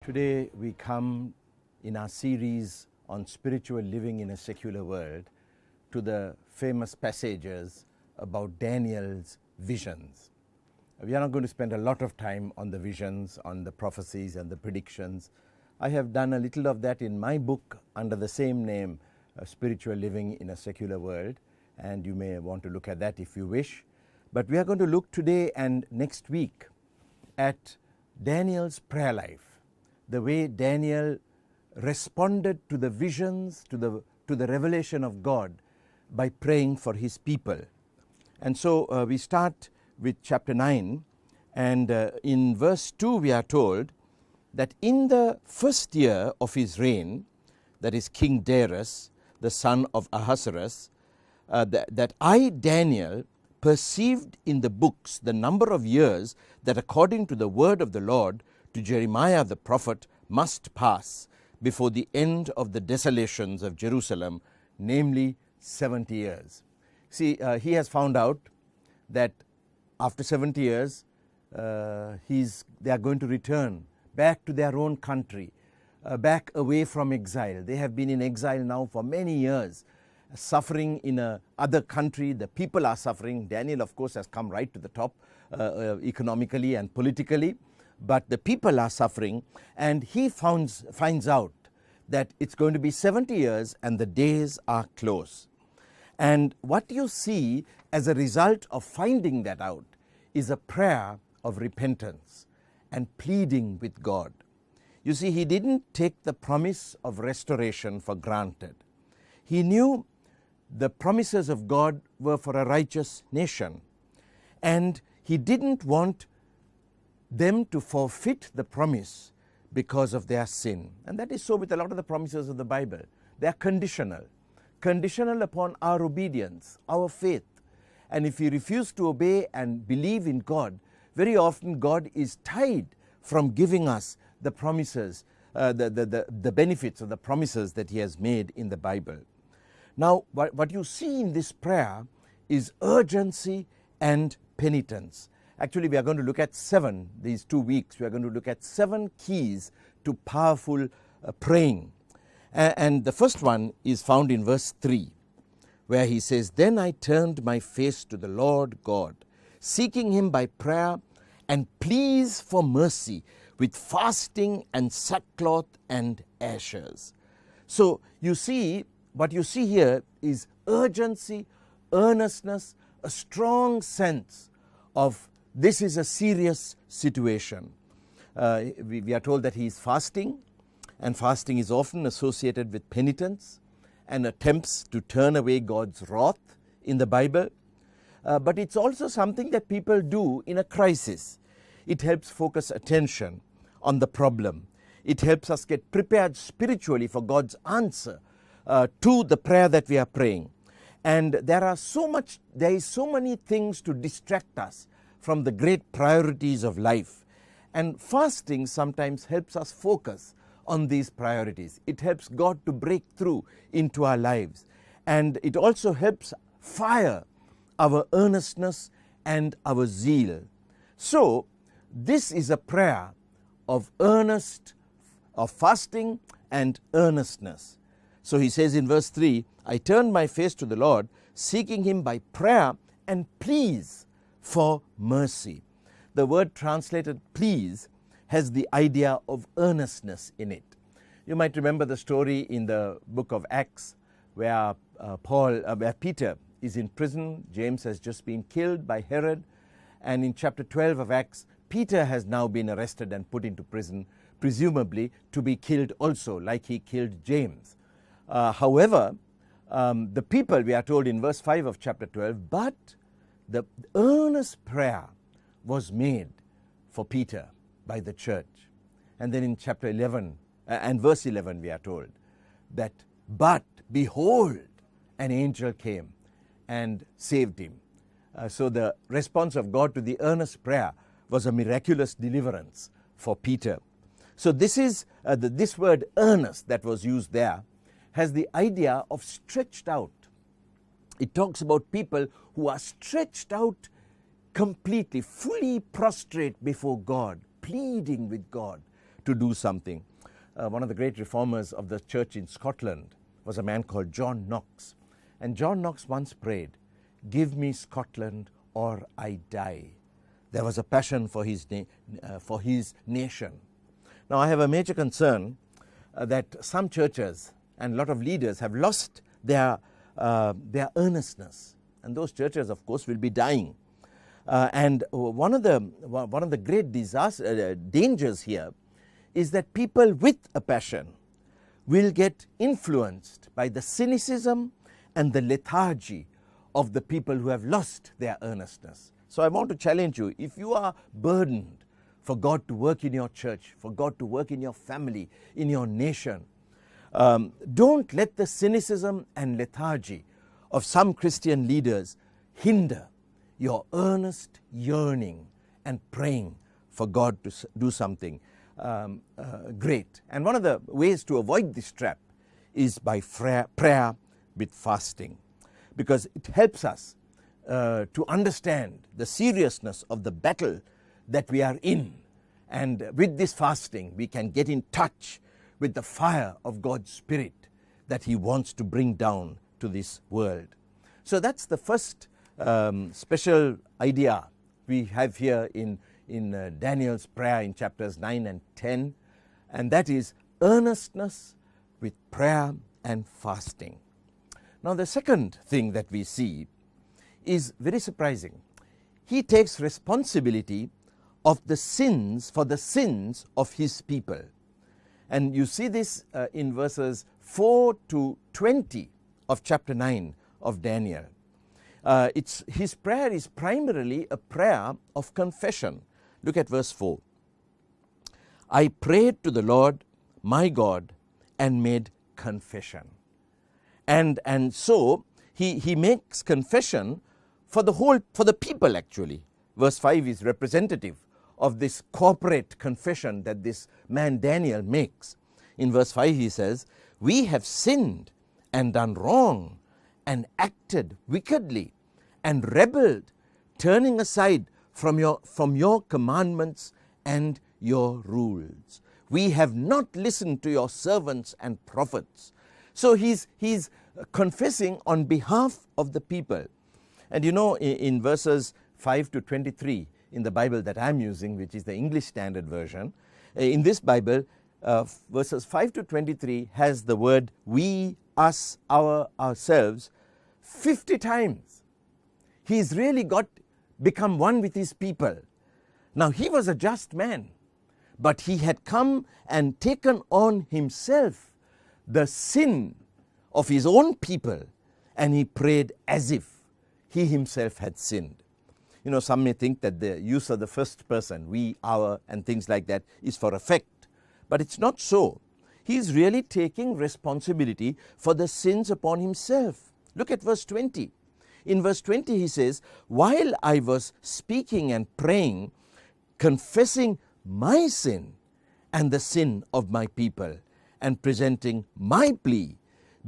Today we come in our series on spiritual living in a secular world to the famous passages about Daniel's visions. We are not going to spend a lot of time on the visions, on the prophecies and the predictions. I have done a little of that in my book under the same name, Spiritual Living in a Secular World, and you may want to look at that if you wish. But we are going to look today and next week at Daniel's prayer life, the way Daniel responded to the visions, to the revelation of God by praying for his people. And so we start with chapter 9, and in verse 2 we are told that in the first year of his reign, that is King Darius, the son of Ahasuerus, that I, Daniel, perceived in the books the number of years that according to the word of the Lord to Jeremiah the prophet must pass before the end of the desolations of Jerusalem, namely 70 years. See, he has found out that after 70 years, they are going to return back to their own country, back away from exile. They have been in exile now for many years, suffering in other country. The people are suffering. Daniel, of course, has come right to the top economically and politically, but the people are suffering, and he finds out that it's going to be 70 years and the days are close. And what you see as a result of finding that out is a prayer of repentance and pleading with God. You see, he didn't take the promise of restoration for granted. He knew the promises of God were for a righteous nation, and he didn't want them to forfeit the promise because of their sin. And that is so with a lot of the promises of the Bible. They are conditional upon our obedience, our faith. And if we refuse to obey and believe in God, very often God is tied from giving us the promises, the benefits of the promises that he has made in the Bible. Now, what you see in this prayer is urgency and penitence. Actually, we are going to look at these 2 weeks, we are going to look at 7 keys to powerful praying. And the first one is found in verse 3, where he says, "Then I turned my face to the Lord God, seeking him by prayer and pleas for mercy with fasting and sackcloth and ashes." So you see, what you see here is urgency, earnestness, a strong sense of this is a serious situation. We are told that he is fasting, and fasting is often associated with penitence and attempts to turn away God's wrath in the Bible. But it's also something that people do in a crisis. It helps focus attention on the problem. It helps us get prepared spiritually for God's answer to the prayer that we are praying. And there is so many things to distract us from the great priorities of life. And fasting sometimes helps us focus on these priorities. It helps God to break through into our lives. And it also helps fire our earnestness and our zeal. So this is a prayer of fasting and earnestness. So he says in verse 3, "I turned my face to the Lord, seeking him by prayer and pleas for mercy." The word translated pleas has the idea of earnestness in it. You might remember the story in the book of Acts where Peter is in prison. James has just been killed by Herod, and in chapter 12 of Acts, Peter has now been arrested and put into prison, presumably to be killed also, like he killed James. However, the people, we are told in verse 5 of chapter 12, but the earnest prayer was made for Peter by the church. And then in chapter 11 and verse 11 we are told that, "But behold, an angel came and saved him." So the response of God to the earnest prayer was a miraculous deliverance for Peter. So this is this word earnest that was used there has the idea of stretched out. It talks about people who are stretched out completely, fully prostrate before God, pleading with God to do something. One of the great reformers of the church in Scotland was a man called John Knox. And John Knox once prayed, "Give me Scotland or I die." There was a passion for his nation. Now, I have a major concern that some churches and a lot of leaders have lost their earnestness. And those churches, of course, will be dying. And one of the great dangers here is that people with a passion will get influenced by the cynicism and the lethargy of the people who have lost their earnestness. So I want to challenge you, if you are burdened for God to work in your church, for God to work in your family, in your nation, don't let the cynicism and lethargy of some Christian leaders hinder your earnest yearning and praying for God to do something great. And one of the ways to avoid this trap is by prayer with fasting, because it helps us to understand the seriousness of the battle that we are in. And with this fasting, we can get in touch with the fire of God's Spirit that He wants to bring down to this world. So that's the first special idea we have here in Daniel's prayer in chapters 9 and 10, and that is earnestness with prayer and fasting. Now, the second thing that we see is very surprising. He takes responsibility of the sins of his people. And you see this in verses 4 to 20 of chapter 9 of Daniel. His prayer is primarily a prayer of confession. Look at verse 4. "I prayed to the Lord my God and made confession." And so he makes confession for the people actually. Verse 5 is representative of this corporate confession that this man Daniel makes. In verse 5 he says, "We have sinned and done wrong and acted wickedly and rebelled, turning aside from your commandments and your rules. We have not listened to your servants and prophets." So he's confessing on behalf of the people. And you know, in verses 5 to 23 in the Bible that I'm using, which is the English Standard Version, in this Bible, verses 5 to 23 has the word we, us, ourselves 50 times. He's really become one with his people. Now, he was a just man, but he had come and taken on himself the sin of his own people, and he prayed as if he himself had sinned. You know, some may think that the use of the first person, we, our, and things like that is for effect, but it's not so. He's really taking responsibility for the sins upon himself. Look at verse 20. In verse 20 he says, "While I was speaking and praying, confessing my sin and the sin of my people, and presenting my plea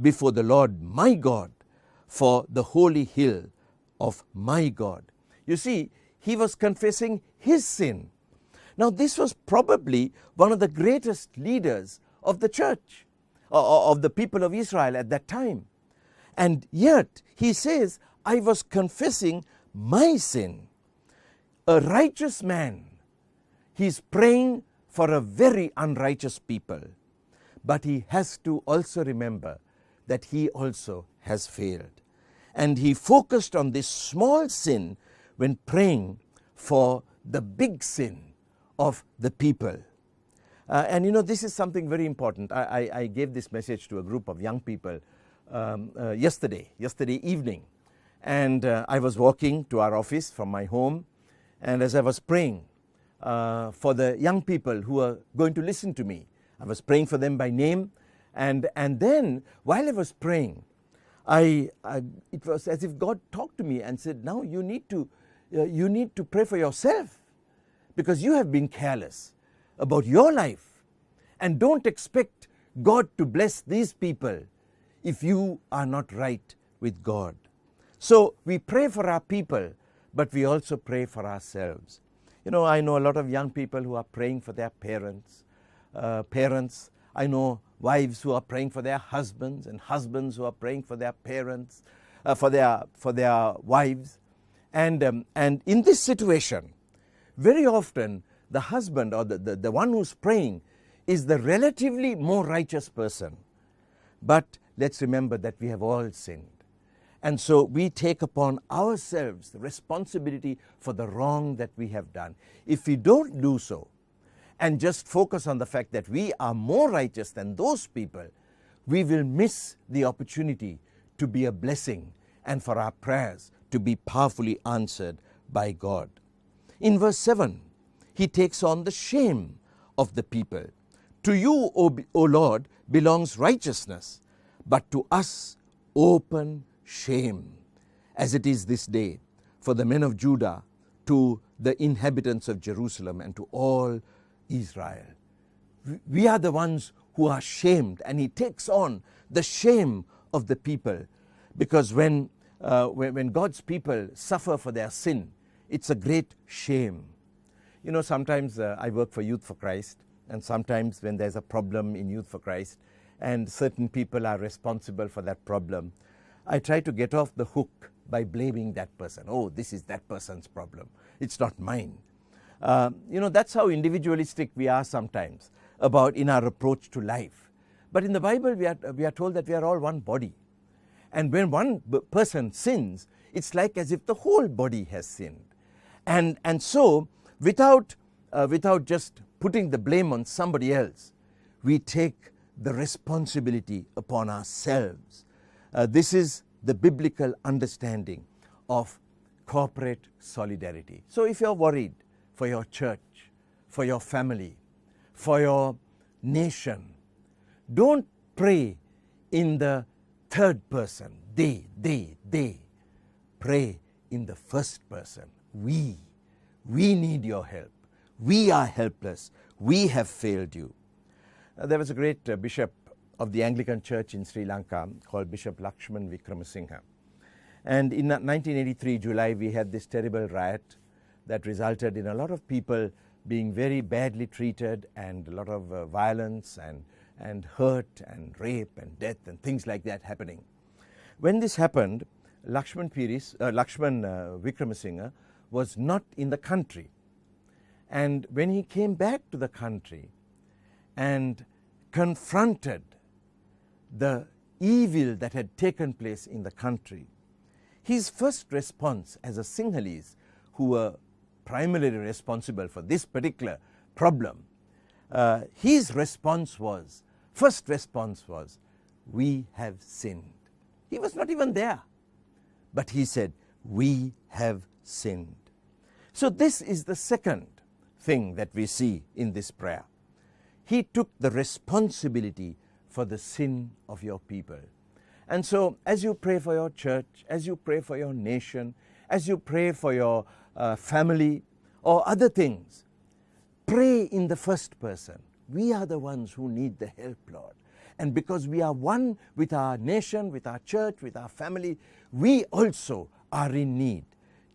before the Lord my God for the holy hill of my God." You see, he was confessing his sin. Now, this was probably one of the greatest leaders of the church, of the people of Israel at that time. And yet, he says, "I was confessing my sin." A righteous man, he's praying for a very unrighteous people. But he has to also remember that he also has failed. And he focused on this small sin when praying for the big sin of the people. And you know, this is something very important. I gave this message to a group of young people yesterday evening. And I was walking to our office from my home, and as I was praying for the young people who are going to listen to me, I was praying for them by name, and then while I was praying, it was as if God talked to me and said, "Now you need to pray for yourself, because you have been careless about your life, and don't expect God to bless these people if you are not right with God." So we pray for our people, but we also pray for ourselves. You know, I know a lot of young people who are praying for their parents, parents. I know wives who are praying for their husbands, and husbands who are praying for their parents, for their wives. And in this situation, very often the husband or the one who's praying is the relatively more righteous person. But let's remember that we have all sinned. And so we take upon ourselves the responsibility for the wrong that we have done. If we don't do so, and just focus on the fact that we are more righteous than those people, we will miss the opportunity to be a blessing and for our prayers to be powerfully answered by God. In verse 7, he takes on the shame of the people. To you, O Lord, belongs righteousness, but to us open shame, as it is this day for the men of Judah, to the inhabitants of Jerusalem, and to all Israel. We are the ones who are shamed, and he takes on the shame of the people, because when God's people suffer for their sin, it's a great shame. You know, sometimes I work for Youth for Christ, and sometimes when there's a problem in Youth for Christ and certain people are responsible for that problem, I try to get off the hook by blaming that person. Oh, this is that person's problem. It's not mine. You know, that's how individualistic we are sometimes about in our approach to life. But in the Bible, we are told that we are all one body. And when one person sins, it's like as if the whole body has sinned. And so, without just putting the blame on somebody else, we take the responsibility upon ourselves. This is the biblical understanding of corporate solidarity. So if you're worried for your church, for your family, for your nation, don't pray in the third person, they. Pray in the first person, we need your help. We are helpless. We have failed you. There was a great bishop of the Anglican Church in Sri Lanka called Bishop Lakshman Wickramasinghe. And in 1983 July, we had this terrible riot that resulted in a lot of people being very badly treated, and a lot of violence and hurt and rape and death and things like that happening. When this happened, Lakshman Wickramasinghe was not in the country. And when he came back to the country and confronted the evil that had taken place in the country, his first response as a Sinhalese who were primarily responsible for this particular problem, his first response was, we have sinned. He was not even there, but he said, we have sinned. So this is the second thing that we see in this prayer. He took the responsibility for the sin of your people. And so as you pray for your church, as you pray for your nation, as you pray for your family or other things, pray in the first person. We are the ones who need the help, Lord. And because we are one with our nation, with our church, with our family, we also are in need,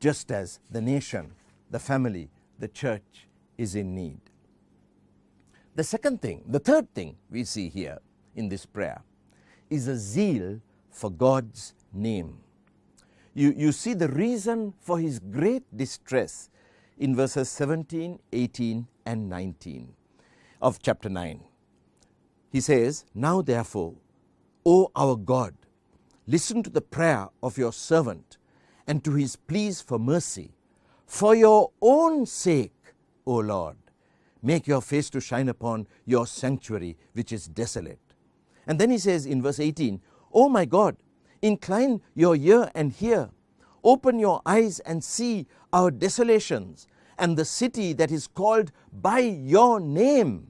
just as the nation, the family, the church is in need. The third thing we see here in this prayer is a zeal for God's name. You see the reason for his great distress in verses 17, 18, and 19 of chapter 9. He says, now therefore, O our God, listen to the prayer of your servant and to his pleas for mercy. For your own sake, O Lord, make your face to shine upon your sanctuary, which is desolate. And then he says in verse 18, O my God, incline your ear and hear. Open your eyes and see our desolations and the city that is called by your name.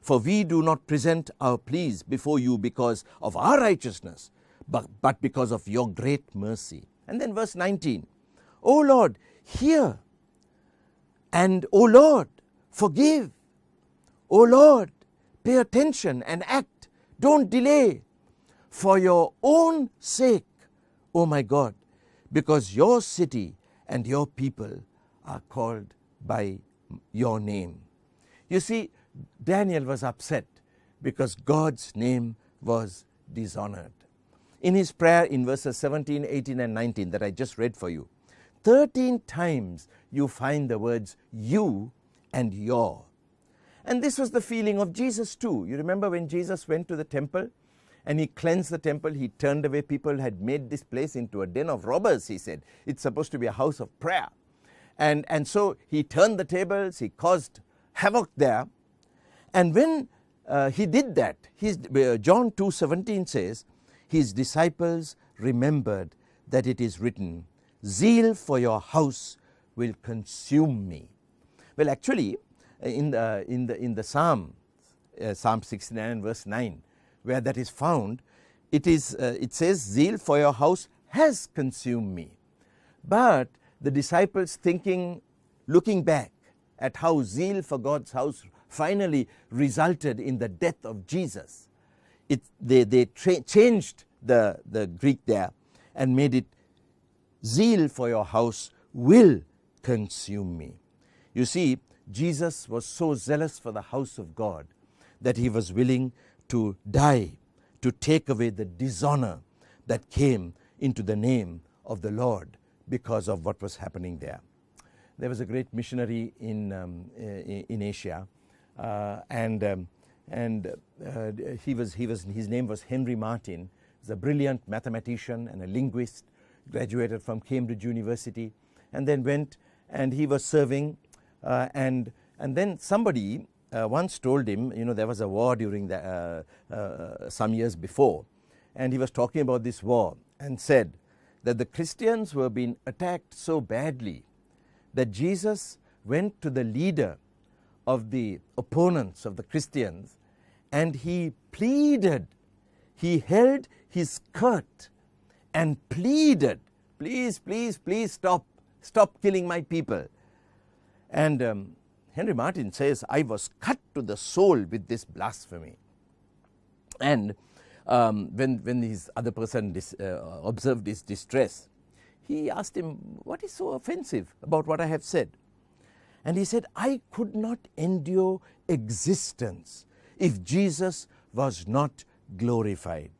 For we do not present our pleas before you because of our righteousness, but because of your great mercy. And then verse 19, O Lord, hear, and O Lord, forgive. O Lord, pay attention and act. Don't delay. For your own sake, O my God, because your city and your people are called by your name. You see, Daniel was upset because God's name was dishonored. In his prayer in verses 17, 18 and 19 that I just read for you, 13 times you find the words you and your. And this was the feeling of Jesus too. You remember when Jesus went to the temple and he cleansed the temple, he turned away. People had made this place into a den of robbers, he said. It's supposed to be a house of prayer. And so he turned the tables, he caused havoc there. And when he did that, John 2:17 says, his disciples remembered that it is written, zeal for your house will consume me. Well, actually, in the Psalm 69 verse 9, where that is found, it says, zeal for your house has consumed me. But the disciples looking back at how zeal for God's house finally resulted in the death of Jesus, they changed the Greek there and made it, zeal for your house will consume me. You see, Jesus was so zealous for the house of God that he was willing to die to take away the dishonor that came into the name of the Lord because of what was happening there. There was a great missionary in Asia, and his name was Henry Martyn. He's a brilliant mathematician and a linguist, graduated from Cambridge University, and then went and he was serving, and then somebody once told him, there was a war during some years before, and he was talking about this war and said that the Christians were being attacked so badly that Jesus went to the leader of the opponents of the Christians and he pleaded, he held his skirt and pleaded, please, please, please stop killing my people. And Henry Martyn says, I was cut to the soul with this blasphemy. And when his other person observed his distress, he asked him, what is so offensive about what I have said? And he said, I could not endure existence if Jesus was not glorified.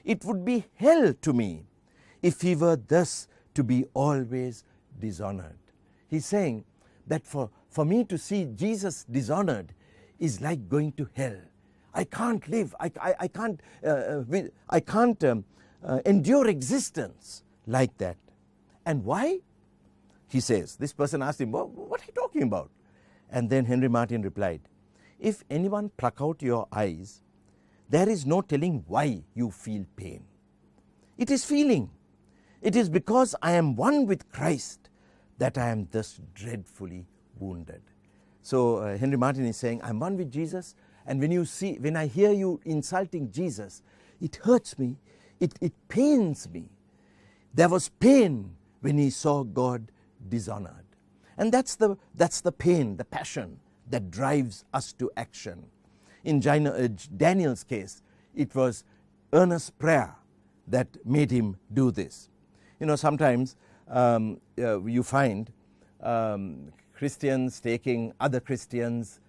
It would be hell to me if he were thus to be always dishonored. He's saying that for me to see Jesus dishonored is like going to hell. I can't live, I can't endure existence like that. And why? He says, this person asked him, what are you talking about? And then Henry Martyn replied, if anyone pluck out your eyes, there is no telling why you feel pain. It is feeling. It is because I am one with Christ that I am thus dreadfully wounded. So Henry Martyn is saying, I'm one with Jesus, and when I hear you insulting Jesus, it hurts me, it pains me. There was pain when he saw God dishonored. And that's the pain, the passion that drives us to action. In Daniel's case, it was earnest prayer that made him do this. Sometimes you find Christians taking other Christians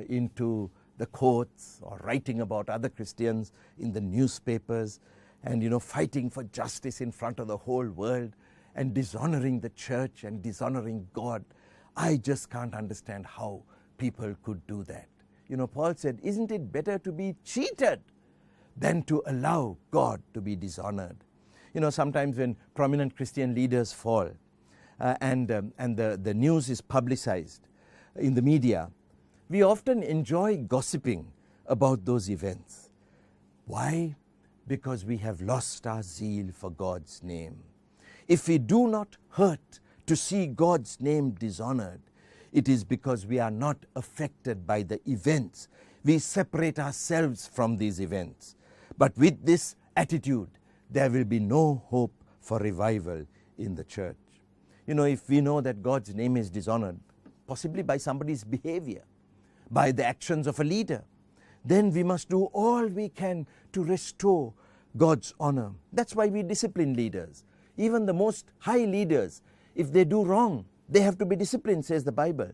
into the courts or writing about other Christians in the newspapers and fighting for justice in front of the whole world and dishonoring the church and dishonoring God. I just can't understand how people could do that. Paul said, isn't it better to be cheated than to allow God to be dishonored? Sometimes when prominent Christian leaders fall and the news is publicized in the media, we often enjoy gossiping about those events. Why? Because we have lost our zeal for God's name. If we do not hurt to see God's name dishonored, it is because we are not affected by the events. We separate ourselves from these events. But with this attitude, there will be no hope for revival in the church. If we know that God's name is dishonored, possibly by somebody's behavior, by the actions of a leader, then we must do all we can to restore God's honor. That's why we discipline leaders. Even the most high leaders, if they do wrong, they have to be disciplined, says the Bible.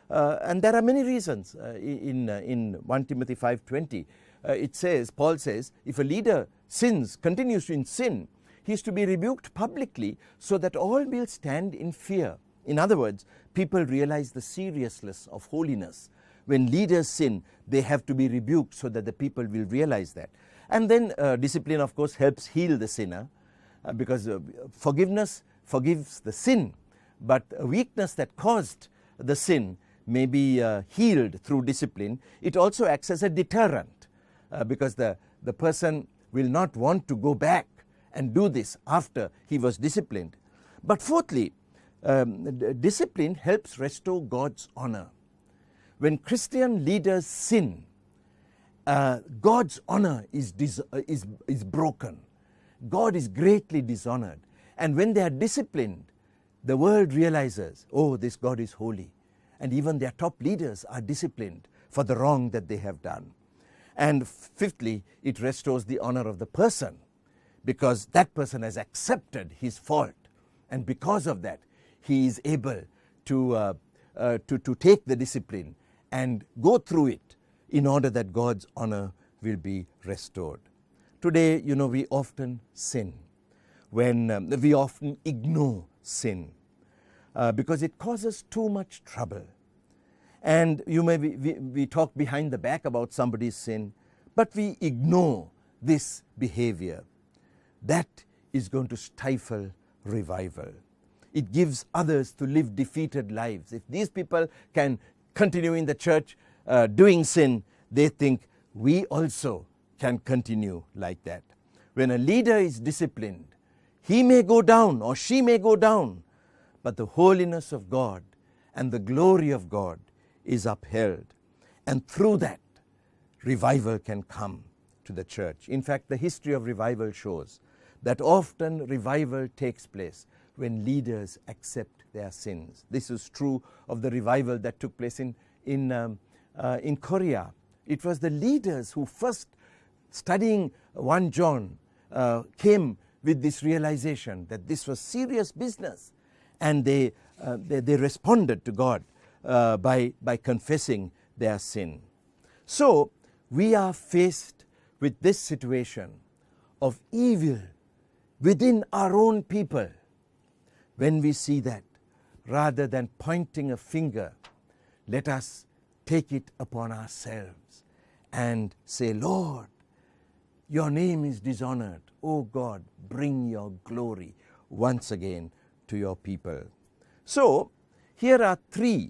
And there are many reasons. In 1 Timothy 5:20, it says, Paul says, if a leader continues in sin, he is to be rebuked publicly so that all will stand in fear. In other words, people realize the seriousness of holiness. When leaders sin, they have to be rebuked so that the people will realize that. And then discipline, of course, helps heal the sinner, because forgiveness forgives the sin, but a weakness that caused the sin may be healed through discipline. It also acts as a deterrent, because the person will not want to go back and do this after he was disciplined. But fourthly, discipline helps restore God's honor. When Christian leaders sin, God's honor is broken. God is greatly dishonored. And when they are disciplined, the world realizes, oh, this God is holy. And even their top leaders are disciplined for the wrong that they have done. And fifthly, it restores the honor of the person, because that person has accepted his fault. And because of that, he is able to take the discipline and go through it in order that God's honor will be restored. Today, we often sin. When we often ignore sin because it causes too much trouble. And we talk behind the back about somebody's sin, but we ignore this behavior. That is going to stifle revival. It gives others to live defeated lives. If these people can continue in the church doing sin, they think we also can continue like that. When a leader is disciplined, he may go down or she may go down, but the holiness of God and the glory of God is upheld. And through that, revival can come to the church. In fact, the history of revival shows that often revival takes place when leaders accept their sins. This is true of the revival that took place in Korea. It was the leaders who first, studying 1 John, came with this realization that this was serious business, and they responded to God by confessing their sin. So we are faced with this situation of evil within our own people. When we see that, rather than pointing a finger, let us take it upon ourselves and say, Lord, your name is dishonored. Oh God, bring your glory once again to your people. So, here are 3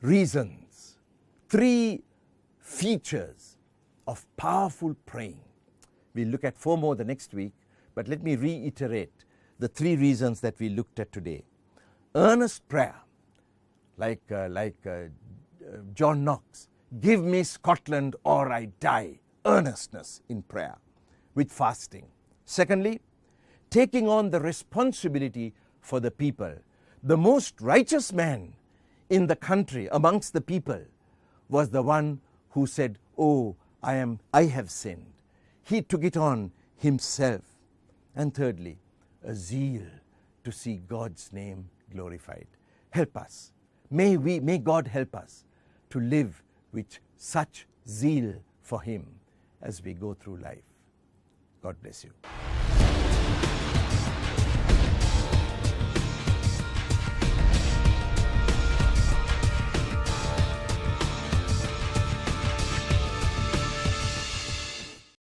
reasons, 3 features of powerful praying. We'll look at 4 more the next week, but let me reiterate the 3 reasons that we looked at today. Earnest prayer, like John Knox, give me Scotland or I die. Earnestness in prayer with fasting. Secondly, taking on the responsibility for the people. The most righteous man in the country amongst the people was the one who said, oh, I have sinned. He took it on himself. And thirdly, a zeal to see God's name glorified. Help us. May God help us to live with such zeal for Him as we go through life. God bless you.